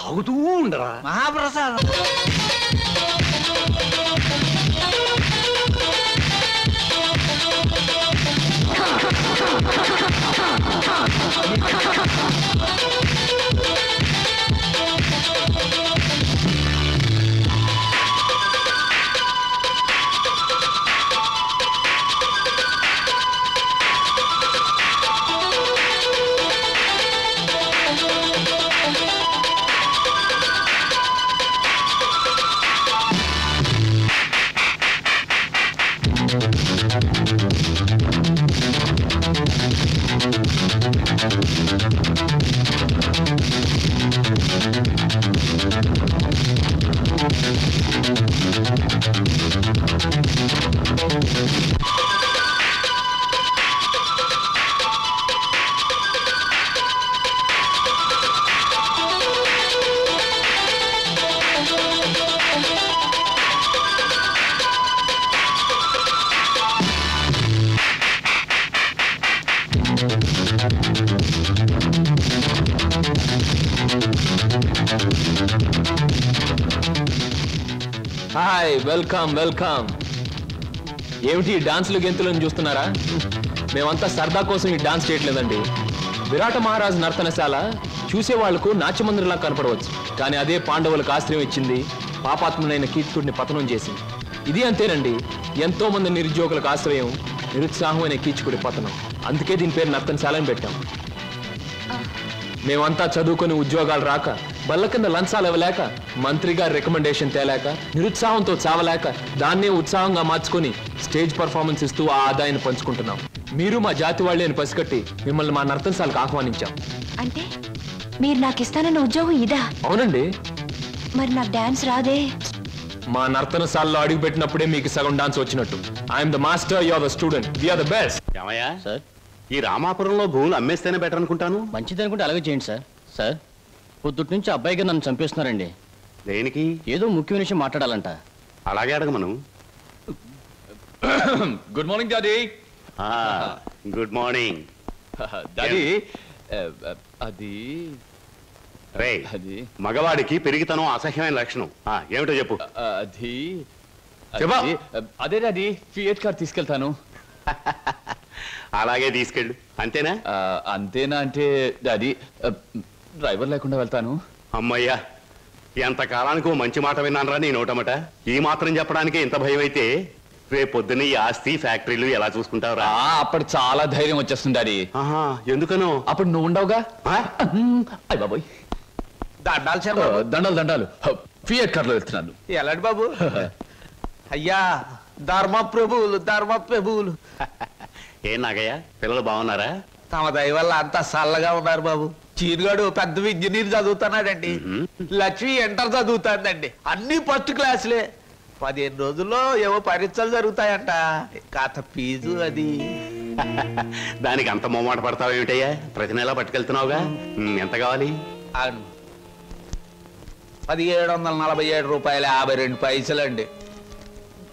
తాగుతూ ఉండరా మహాప్రసాదం. Hi, welcome welcome. ఏమిటి డాన్సులు గెంతులను చూస్తున్నారా? మేమంతా సరదా కోసం ఈ డాన్స్ చేయట్లేదండి. విరాట మహారాజు నర్తనశాల చూసే వాళ్లకు నాట్యమందిరంలా కనపడవచ్చు, కానీ అదే పాండవులకు ఆశ్రయం ఇచ్చింది, పాపాత్మునైన కీచకుడిని పతనం చేసింది. ఇది అంతేనండి, ఎంతో మంది నిరుద్యోగులకు ఆశ్రయం, నిరుత్సాహమైన కీచకుడి పతనం. అందుకే దీని పేరు నర్తనశాల అని పెట్టాం. మేమంతా చదువుకొని ఉద్యోగాలు రాక, బల్ల కింద లంచాలు ఇవ్వలేక, మంత్రి గారి రికమెండేషన్ తేలేక, నిరుత్సాహంతో చావలేక, దాన్నే ఉత్సాహంగా మార్చుకొని స్టేజ్ పర్ఫార్మెన్స్ ఇస్తూ ఆ ఆదాయాన్ని పంచుకుంటున్నాం. మీరు మా జాతి వాళ్ళే అని పసిగట్టి మిమ్మల్ని మా నర్తనశాలకు ఆహ్వానించాం. అంటే మీరు నాకు ఇస్తానన్న ఉద్యోగం ఇదా? అవునండి. మరి నాకు డాన్స్ రాదే? మా నర్తనశాలలో అడుగు పెట్టినప్పుడే మీకు సగం డాన్స్ వచ్చినట్టు. I'm the master, you are the student, we are the best. ఏమయ్యా సార్, ఈ రామాపురంలో భూములు అమ్మేస్తేనే బెటర్ అనుకుంటాను. మంచిది అనుకుంటే అలాగే చేయండి సార్. సార్, పొద్దుటి నుంచి అబ్బాయిగా నన్ను చంపేస్తున్నారండి. దేనికి? ఏదో ముఖ్యమైన విషయం మాట్లాడాలంట. అలాగే అడగమను. Good morning daddy. Good morning daddy. అది రే, మగవాడికి పెరిగితనం అసహ్యమైన లక్షణం. ఏమిటో చెప్పు. అది చెప్పా. అదే డాడీ, ఫియట్ కార్ తీసుకెళ్తాను. అలాగే తీసుకెళ్ళు. అంతేనా? అంతేనా అంటే డాడీ, డ్రైవర్ లేకుండా వెళ్తాను. అమ్మయ్యా, ఎంతకాలానికి ఓ మంచి మాట విన్నానరా నీ నోటమట. ఈ మాత్రం చెప్పడానికి ఇంత భయం అయితే రేపు పొద్దున్న ఈ ఆస్తి ఫ్యాక్టరీలు ఎలా చూసుకుంటావురా? అప్పుడు చాలా ధైర్యం వచ్చేస్తుంది డాడీ. ఎందుకనో? అప్పుడు నువ్వు ఉండవుగా. అయ్య బాబోయ్, దండాలు దండాలు. ఫియట్ కార్లో వెళ్తున్నాను. ఎలాంటి బాబు? అయ్యా, ధర్మ ప్రభువులు. ఏం నాగయ్య, పిల్లలు బాగున్నారా? తమ దయ వల్ల అంతా చల్లగా ఉన్నారు బాబు. చీరుగాడు పెద్ద ఇంజనీర్ చదువుతున్నాడండి. లక్ష్మి ఇంటర్ చదువుతాందండి. అన్ని ఫస్ట్ క్లాసులే. 15 రోజుల్లో ఏవో పరీక్షలు జరుగుతాయంట. కాత ఫీజు అది. దానికి అంత మొమ్మాట పడతావు ఏమిటయ్యా? ప్రతి నెలా పట్టుకెళ్తున్నావుగా. ఎంత కావాలి? 1747 రూపాయలు 52 పైసలండి.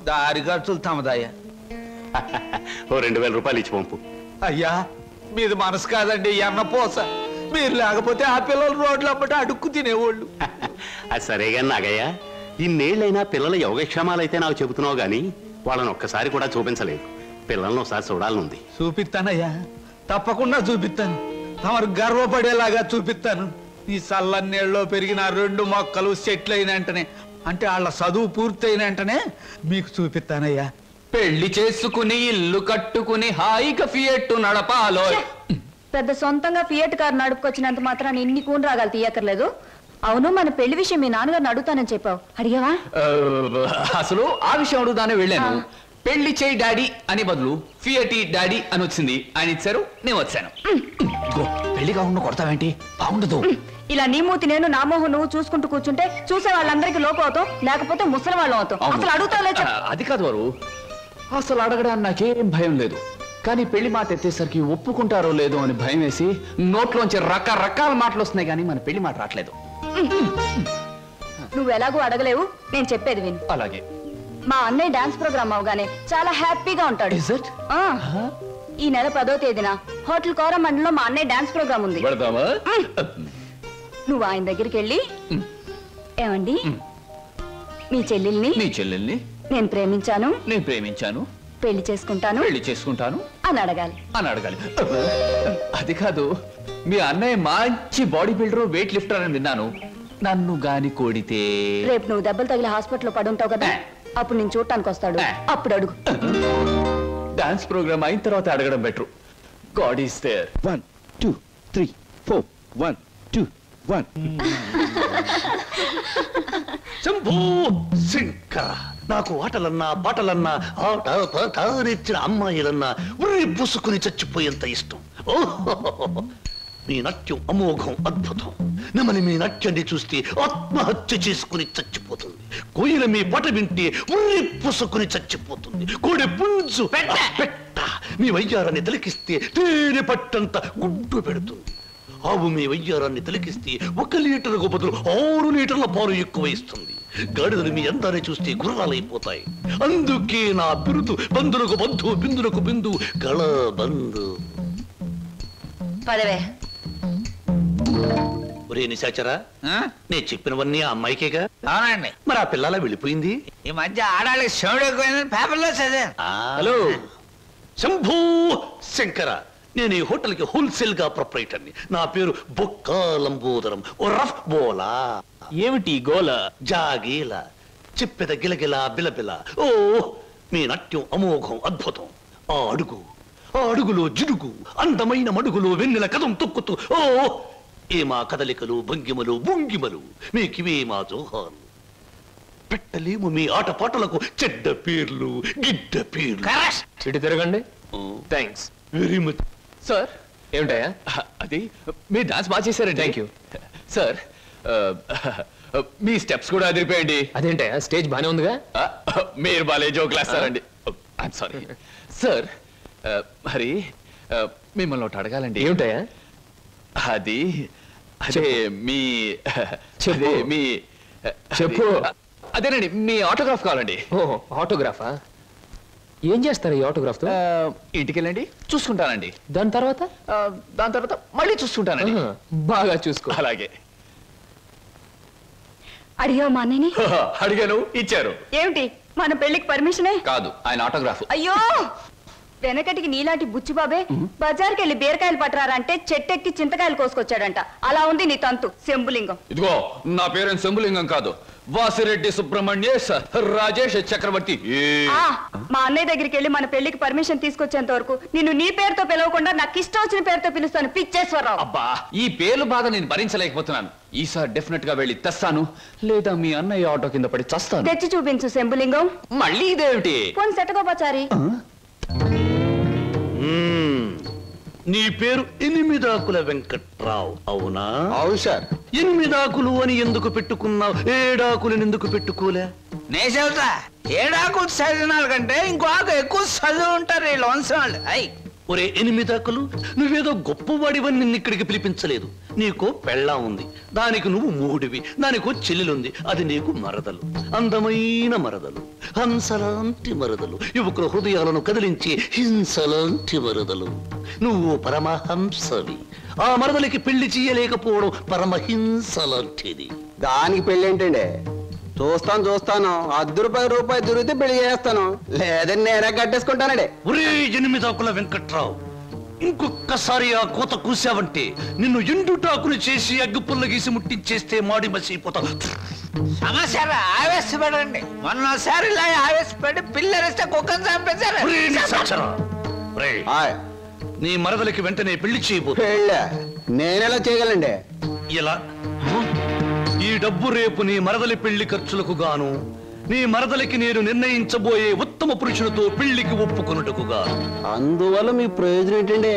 దారి ఖర్చులు తమదయ్యా. ఓ 2000 రూపాయలు ఇచ్చి పంపు. అయ్యా, మీది మనసు కాదండి, ఎన్నపోస. మీరు లేకపోతే ఆ పిల్లలు రోడ్లు అమ్మట అడుక్కు తినేవాళ్ళు. అది సరేగా నాగయ్య, ఇన్నేళ్ళైనా పిల్లల యోగక్షేమాలైతే నాకు చెబుతున్నావు గాని వాళ్ళని ఒక్కసారి కూడా చూపించలేదు. పిల్లల్ని ఒకసారి చూడాలనుంది. చూపిస్తానయ్యా, తప్పకుండా చూపిస్తాను. తమరు గర్వపడేలాగా చూపిస్తాను. ఈ చల్లన్నేళ్ళలో పెరిగిన 2 మొక్కలు సెటిల్ అయిన వెంటనే, అంటే వాళ్ళ చదువు పూర్తయిన వెంటనే మీకు చూపిస్తానయ్యా. పెళ్లి చేసుకుని ఇల్లు కట్టుకుని హాయిగా ఫియట్ నడపాలో. పెద్ద సొంతంగా ఫియట్ కార్ నడుపుకొచ్చినంత మాత్రాన్ని ఇన్ని కూని రాగాలు తీయక్కర్లేదు. అవును, మన పెళ్లి విషయం మీ నాన్నగారిని అడుగుతానని చెప్పావు, అడిగావా? అసలు ఆ విషయం అడుగుదానే వెళ్ళాను. పెళ్లి చేయి డాడీ అని బదులు ఫియటీ డాడీ అని వచ్చింది. ఆయన ఇచ్చారు, నేను వచ్చాను. పెళ్లి కాకుండా కొడతావేంటి? బాగుండదు. ఇలా నీ మూతి నేను, నా మోహం నువ్వు చూసుకుంటూ కూర్చుంటే చూసే వాళ్ళందరికీ లోపం అవుతాం, లేకపోతే ముసలి వాళ్ళం అవుతాం. అసలు అడుగుతావులే. అది కాదు వారు, అసలు అడగడానికి నాకేం భయం లేదు. కానీ పెళ్లి మాట ఎత్తేసరికి ఒప్పుకుంటారో లేదో అని భయం వేసి నోట్లోంచి రకరకాల మాటలు వస్తున్నాయి, కానీ మన పెళ్లి మాట రావట్లేదు. నువ్వు ఎలాగో అడగలేవు, నేను చెప్పేది విను. అలాగే. మా అన్నయ్య డాన్స్ ప్రోగ్రామ్ అవగానే చాలా హ్యాపీగా ఉంటాడు. ఈ నెల 10వ తేదీన హోటల్ కోరమండలో మా అన్నయ్య డాన్స్ ప్రోగ్రామ్ ఉంది. నువ్వు ఆయన దగ్గరికి వెళ్ళి ఏమండి మీ చెల్లెల్ని నేను ప్రేమించాను పెళ్లి చేసుకుంటాను అని అడగాలి. అది కాదు, మీ అన్నయ్య మంచి బాడీ బిల్డర్, వెయిట్ లిఫ్టర్ అని విన్నాను. నన్ను గాని కోడితే రేపు నువ్వు దెబ్బలు తగిలి హాస్పిటల్లో పడుంటావు కదా, అప్పుడు నేను చూడటానికి వస్తాడు, అప్పుడు అడుగు. డాన్స్ ప్రోగ్రామ్ అయిన తర్వాత అడగడం better. God is there. 1 2 3 4 1 2 1. Shambhu Shankara, నాకు ఆటలన్నా పాటలన్నా ఆట పాట నేర్చిన అమ్మాయిలన్నా ఉర్రి పూసుకుని చచ్చిపోయేంత ఇష్టం. ఓహో, మీ నాట్యం అమోఘం, అద్భుతం. నమని మీ నాట్యాన్ని చూస్తే ఆత్మహత్య చేసుకుని చచ్చిపోతుంది. కోయిల మీ పాట వింటే ఉర్రి పూసుకుని చచ్చిపోతుంది. కోడి పుంజు పెట్ట మీ వయ్యారాన్ని తిలకిస్తే తేనె పట్టంత గుడ్డు పెడుతుంది. ఆవు మీ వయ్యారాన్ని తిలకిస్తే 1 లీటర్కు బదులు 6 లీటర్ల పాలు ఎక్కువ ఇస్తుంది. గాడిదలు మీ అందాన్ని చూస్తే గుర్రాలైపోతాయి. అందుకే నా బిరుదు బంధులకు బంధు, బిందులకు బిందు, గళ బంధు. పదవే. ఒరే నిశాచరా, నేను చెప్పినవన్నీ ఆ అమ్మాయికేగా? అవునండి. మరి ఆ పిల్లలా వెళ్ళిపోయింది. ఈ మధ్య ఆడాళ్ళకి శివుడు ఎక్కువైందని పేపర్లో చదివాను. హలో శంభూ శంకర, నేను ఈ హోటల్కి హోల్సేల్ గా ప్రొపరేటర్ని. నా పేరు బొక్కా లంబోదరం, ఓ రఫ్ బోలా. ఏమిటి గోల? జాగీల చెప్పెద గిలగిల బిలబిల. ఓ, మీ నాట్యం అమోఘం, అద్భుతం. ఆ అడుగులో జిడుగు, అందమైన మడుగులో వెన్నెల కదం తొక్కుతూ. ఓ, ఏ మా కదలికలు, భంగిమలు, భుంగిమలు, మీకివే మా జోహాలు. పెట్టలేము మీ ఆటపాటలకు చెడ్డ పేర్లు, గిడ్డ పేర్లు. ఇటు తిరగండి. Thanks very much sir. ఏమిటయ్యా అది? మీరు డాన్స్ బాగా చేశారండి. Thank you sir. Me steps కూడా అదిరిపోయండి. అదేంటయ్యా, స్టేజ్ బానే ఉందిగా. మీరు బాలే జోకులు వేస్తారండి. I'm sorry sir. మరి మిమ్మల్ని ఒకటి అడగాలండి. ఏమిటయ్యా అది? అదే మీ చెప్పు. అదేనండి, మీ ఆటోగ్రాఫ్ కావాలండి. ఓహో, ఆటోగ్రాఫా? ఏం చేస్తారు ఈ ఆటోగ్రాఫ్ తో? ఇంటికి వెళ్ళండి, చూసుకుంటానండి. దాని తర్వాత మళ్ళీ చూసుకుంటానండి. బాగా చూసుకో. అలాగే. అడిగావు మా అన్నయ్యని? అడిగాను, ఇచ్చారు. ఏమిటి, మన పెళ్లికి పర్మిషనే? కాదు, ఆయన ఆటోగ్రాఫ్. అయ్యో, వెనకటికి నీలాంటి బుచ్చిబాబే బజార్కి వెళ్ళి బీరకాయలు పట్టరారంటే చెట్టెక్కి చింతకాయలు కోసుకొచ్చాడంట. అలా ఉంది నీ తంతు శంభులింగం. ఇదిగో, నా పేరు శంభులింగం కాదు, వాసిరెడ్డి సుబ్రహ్మణ్యేశ్ రాజేష్ చక్రవర్తి. మా అన్నయ్య దగ్గరికి వెళ్ళి మన పెళ్లికి పర్మిషన్ తీసుకొచ్చేంత వరకు నిన్ను నీ పేరుతో పిలవకుండా నాకు ఇష్టం వచ్చిన పేరుతో పిలుస్తాను. పిచ్చేశ్వరరావు. అబ్బా, ఈ పేర్లు బాధ నేను భరించలేకపోతున్నాను. ఈసారి డెఫినెట్ గా వెళ్ళి తెస్తాను, లేదా మీ అన్నయ్య ఆటో కింద పడి చస్తాను. తెచ్చి చూపించు శంభులింగం. మళ్ళీ ఇదేమిటి? పోని సెటగోపచారి. నీ పేరు ఎనిమిదాకుల వెంకట్రావు, అవునా? అవును సార్. ఎనిమిదాకులు అని ఎందుకు పెట్టుకున్నావు? ఏడాకులను ఎందుకు పెట్టుకోలే? నే చెబుతా, 7 ఆకులు చదివిన కంటే ఇంకో ఆకు ఎక్కువ చదువు ఉంటారు ఈ లోన్సం వాళ్ళు. ఒరే ఎనిమిదాకులు, నువ్వేదో గొప్పవాడివని నిన్ను ఇక్కడికి పిలిపించలేదు. నీకో పెళ్ళాం ఉంది, దానికి నువ్వు మూడివి. దానికో చెల్లెలుంది, అది నీకు మరదలు. అందమైన మరదలు, హంసలాంటి మరదలు, యువకుల హృదయాలను కదిలించి హింసలాంటి మరదలు. నువ్వు పరమహంసవి. ఆ మరదలికి పెళ్లి చేయలేకపోవడం పరమహింస లాంటిది. దానికి పెళ్ళి ఏంటండి? చూస్తాను ₹10 దొరికితే పెళ్లి చేస్తాను, లేదని నేనే కట్టేసుకుంటానండి. ఒరే ఎనిమిదాకుల వెంకట్రావు, ఇంకొక్కసారి ఆ కోత కూసావంటే నిన్ను ఎండుటాకులు చేసి అగ్గిపుల్ల గీసి ముట్టించేస్తే మాడి మసిపోతావు. సమస్య ఆవేశపడండి. మొన్నసారి ఇలా ఆవేశపడి పిల్లరిస్తే కుక్కను చంపేశారు. నీ మరదలకి వెంటనే పెళ్లి చేయబో. నేనెలా చేయగలండి? ఇలా ఈ డబ్బు రేపు నీ మరదలి పెళ్లి ఖర్చులకు గాను, నీ మరదలికి నేను నిర్ణయించబోయే ఉత్తమ పురుషులతో పెళ్లికి ఒప్పుకొనుటకు గాను. అందువల్ల మీ ప్రయోజనం ఏంటండి?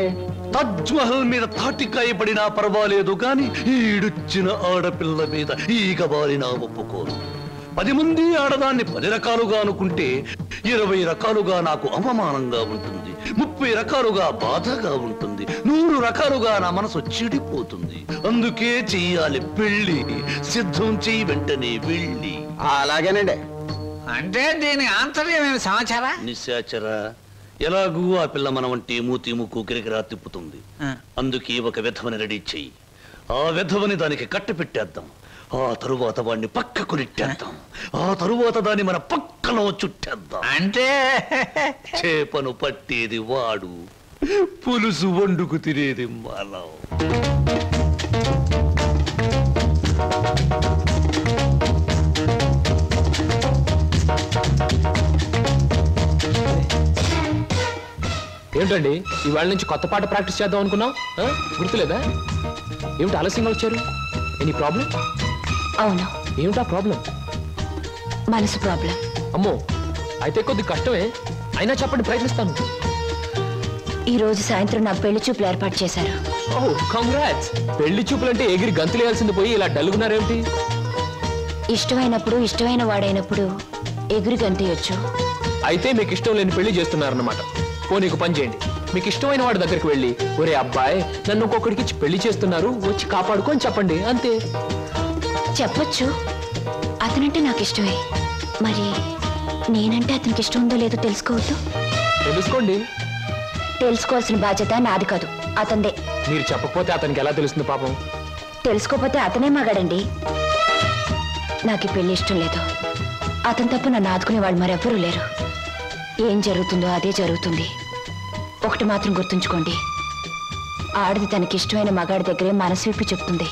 తాజ్ మహల్ మీద తాటికాయ పడినా పర్వాలేదు గాని ఈడుచ్చిన ఆడపిల్ల మీద ఈగ బారినా ఒప్పుకోను. 10 మంది ఆడదాన్ని 10 రకాలుగా అనుకుంటే 20 రకాలుగా నాకు అవమానంగా ఉంటుంది, 30 రకాలుగా బాధగా ఉంటుంది, 100 రకాలుగా నా మనసు చెడిపోతుంది. అందుకే చెయ్యాలి పెళ్లి. సిద్ధం చెయ్యి, వెంటనే వెళ్ళి. అలాగేనండి. అంటే దీని ఆంతర్యమైన సమాచారా? నిశాచరా, ఎలాగూ ఆ పిల్ల మన వంటి మూతి ముక్కు కిరికిరా తిప్పుతుంది. అందుకే ఒక విధవని రెడీ చెయ్యి. ఆ వెధవని దానికి కట్టి పెట్టేద్దాం. ఆ తరువాత వాడిని పక్కకు నెట్టేద్దాం. ఆ తరువాత దాన్ని మన పక్కలో చుట్టేద్దాం. అంటే చేపను పట్టేది వాడు, పులుసు వండుకు తినేది మనం. ఏమిటండి ఇవాళ నుంచి కొత్త పాట ప్రాక్టీస్ చేద్దాం అనుకున్నాం, గుర్తులేదా? ఏమిటి ఆలస్యంగా వచ్చారు? Any problem? అవును, ఏమిటా ప్రాబ్లం? మనసు ప్రాబ్లం. అమ్మో, అయితే కొద్ది కష్టమే, అయినా చెప్పండి, ప్రయత్నిస్తాను. ఈ రోజు సాయంత్రం నా పెళ్లి చూపులు ఏర్పాటు చేశారు. ఓ కంగ్రాట్స్. పెళ్లి చూపులంటే ఎగిరి గంతులేయాల్సింది పోయి ఇలా డల్గున్నారేమిటి? ఇష్టమైనప్పుడు ఇష్టమైన వాడైనప్పుడు ఎగురు గంతయొచ్చు. అయితే మీకు ఇష్టం లేని పెళ్లి చేస్తున్నారన్నమాట. నీకు పని చేయండి, మీకు ఇష్టమైన వాడి దగ్గరికి వెళ్ళి, ఒరే అబ్బాయి నన్ను ఒక్కొక్కడికి ఇచ్చి పెళ్లి చేస్తున్నారు, వచ్చి కాపాడుకొని చెప్పండి, అంతే. చెప్పొచ్చు, అతనంటే నాకు ఇష్టమే. మరి నేనంటే అతనికి ఇష్టం ఉందో లేదో తెలుసుకోవద్దు? తెలుసుకోండి. తెలుసుకోవాల్సిన బాధ్యత నాది కాదు, అతందే. మీరు చెప్పకపోతే అతనికి ఎలా తెలుస్తుంది పాపం? తెలుసుకోపోతే అతనే మగాడండి. నాకు ఈ పెళ్లి ఇష్టం లేదు. అతను తప్ప నన్ను ఆదుకునే వాళ్ళు మరెవ్వరూ లేరు. ఏం జరుగుతుందో అదే జరుగుతుంది. ఒకటి మాత్రం గుర్తుంచుకోండి, ఆడది తనకి ఇష్టమైన మగాడి దగ్గరే మనసు విప్పి చెప్తుంది.